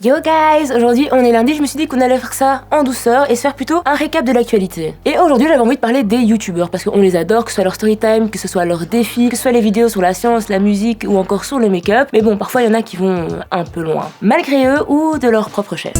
Yo guys, aujourd'hui on est lundi, je me suis dit qu'on allait faire ça en douceur et se faire plutôt un récap de l'actualité. Et aujourd'hui j'avais envie de parler des youtubeurs parce qu'on les adore, que ce soit leur story time, que ce soit leurs défis, que ce soit les vidéos sur la science, la musique ou encore sur le make-up. Mais bon, parfois il y en a qui vont un peu loin, malgré eux ou de leur propre chef.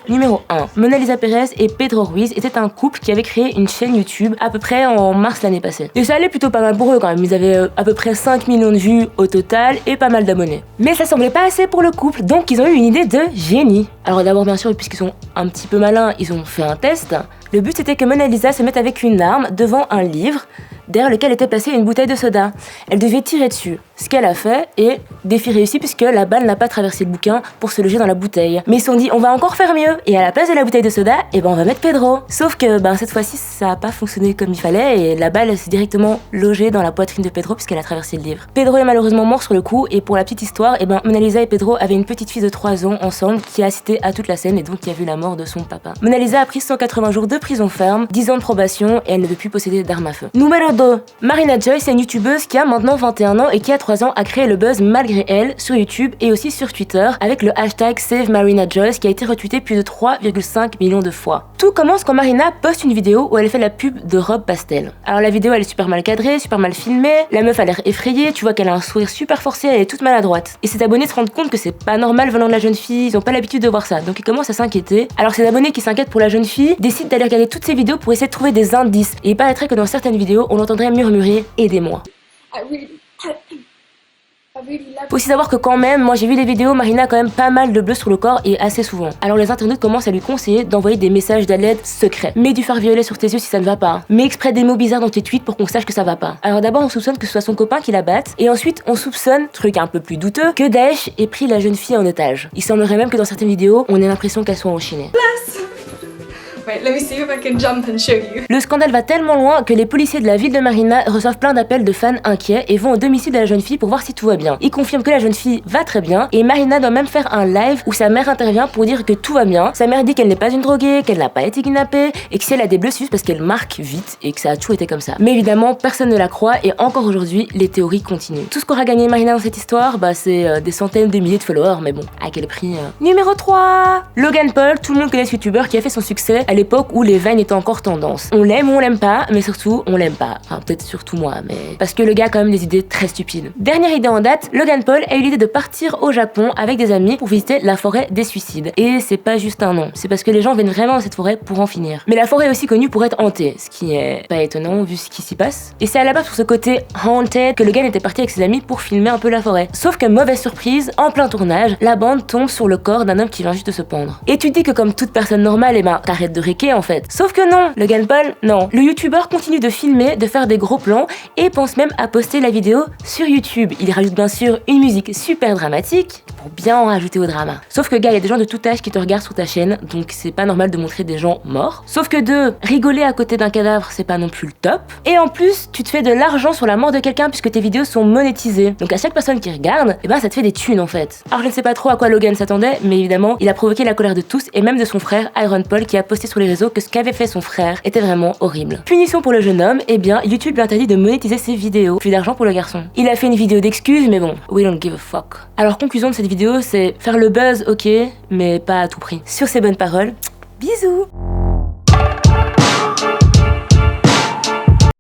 Numéro 1. Mona Lisa Pérez et Pedro Ruiz étaient un couple qui avait créé une chaîne YouTube à peu près en mars l'année passée. Et ça allait plutôt pas mal pour eux quand même, ils avaient à peu près 5 millions de vues au total et pas mal d'abonnés. Mais ça semblait pas assez pour le couple, donc ils ont eu une idée de génie. Alors d'abord bien sûr, puisqu'ils sont un petit peu malins, ils ont fait un test. Le but c'était que Mona Lisa se mette avec une arme devant un livre derrière lequel était placée une bouteille de soda. Elle devait tirer dessus, ce qu'elle a fait, et défi réussi puisque la balle n'a pas traversé le bouquin pour se loger dans la bouteille. Mais ils se sont dit, on va encore faire mieux, et à la place de la bouteille de soda, on va mettre Pedro. Sauf que cette fois-ci, ça a pas fonctionné comme il fallait, et la balle s'est directement logée dans la poitrine de Pedro puisqu'elle a traversé le livre. Pedro est malheureusement mort sur le coup, et pour la petite histoire, Mona Lisa et Pedro avaient une petite fille de 3 ans ensemble qui a assisté à toute la scène et donc qui a vu la mort de son papa. Mona Lisa a pris 180 jours de prison ferme, 10 ans de probation, et elle ne veut plus posséder d'armes à feu. Numéro 2. Marina Joy, c'est une youtubeuse qui a maintenant 21 ans et qui à 3 ans a créé le buzz malgré elle sur YouTube et aussi sur Twitter avec le hashtag #SaveMarinaJoyce qui a été retweeté plus de 3,5 millions de fois. Tout commence quand Marina poste une vidéo où elle fait la pub de robe pastel. Alors la vidéo elle est super mal cadrée, super mal filmée, la meuf a l'air effrayée, tu vois qu'elle a un sourire super forcé, elle est toute maladroite. Et ses abonnés se rendent compte que c'est pas normal venant de la jeune fille, ils ont pas l'habitude de voir ça, donc ils commencent à s'inquiéter. Alors ces abonnés qui s'inquiètent pour la jeune fille décident d'aller regarder toutes ses vidéos pour essayer de trouver des indices. Et il paraîtrait que dans certaines vidéos, on entendrait murmurer « Aidez-moi ». Faut aussi savoir que quand même, moi j'ai vu les vidéos, Marina a quand même pas mal de bleus sur le corps et assez souvent. Alors les internautes commencent à lui conseiller d'envoyer des messages d'aide secrets. Mets du fard violet sur tes yeux si ça ne va pas. Mets exprès des mots bizarres dans tes tweets pour qu'on sache que ça va pas. Alors d'abord on soupçonne que ce soit son copain qui la batte, et ensuite on soupçonne, truc un peu plus douteux, que Daesh ait pris la jeune fille en otage. Il semblerait même que dans certaines vidéos, on ait l'impression qu'elles sont enchaînées. Wait, let me see if I can jump and show you. Le scandale va tellement loin que les policiers de la ville de Marina reçoivent plein d'appels de fans inquiets et vont au domicile de la jeune fille pour voir si tout va bien. Ils confirment que la jeune fille va très bien et Marina doit même faire un live où sa mère intervient pour dire que tout va bien. Sa mère dit qu'elle n'est pas une droguée, qu'elle n'a pas été kidnappée et que si elle a des bleus c'est juste parce qu'elle marque vite et que ça a toujours été comme ça. Mais évidemment personne ne la croit et encore aujourd'hui les théories continuent. Tout ce qu'aura gagné Marina dans cette histoire, c'est des centaines de milliers de followers, mais bon, à quel prix Numéro 3. Logan Paul, tout le monde connaît ce youtubeur qui a fait son succès à l'époque où les Vines étaient encore tendance. On l'aime ou on l'aime pas, mais surtout on l'aime pas. Enfin peut-être surtout moi, mais parce que le gars a quand même des idées très stupides. Dernière idée en date, Logan Paul a eu l'idée de partir au Japon avec des amis pour visiter la forêt des suicides. Et c'est pas juste un nom, c'est parce que les gens viennent vraiment dans cette forêt pour en finir. Mais la forêt est aussi connue pour être hantée, ce qui est pas étonnant vu ce qui s'y passe. Et c'est à la base sur ce côté haunted que le gars était parti avec ses amis pour filmer un peu la forêt. Sauf que mauvaise surprise, en plein tournage, la bande tombe sur le corps d'un homme qui vient juste de se pendre. Et tu te dis que comme toute personne normale, t'arrêtes de réquer en fait. Sauf que non, Logan Paul, non. Le youtubeur continue de filmer, de faire des gros plans et pense même à poster la vidéo sur YouTube. Il rajoute bien sûr une musique super dramatique pour bien en rajouter au drama. Sauf que gars, il y a des gens de tout âge qui te regardent sur ta chaîne, donc c'est pas normal de montrer des gens morts. Sauf que rigoler à côté d'un cadavre, c'est pas non plus le top. Et en plus, tu te fais de l'argent sur la mort de quelqu'un puisque tes vidéos sont monétisées. Donc à chaque personne qui regarde, ça te fait des thunes en fait. Alors je ne sais pas trop à quoi Logan s'attendait, mais évidemment, il a provoqué la colère de tous et même de son frère Aaron Paul qui a posté sur les réseaux que ce qu'avait fait son frère était vraiment horrible. Punition pour le jeune homme, YouTube lui interdit de monétiser ses vidéos. Plus d'argent pour le garçon. Il a fait une vidéo d'excuses, mais bon, we don't give a fuck. Alors conclusion de cette vidéo, c'est faire le buzz, ok, mais pas à tout prix. Sur ces bonnes paroles, bisous.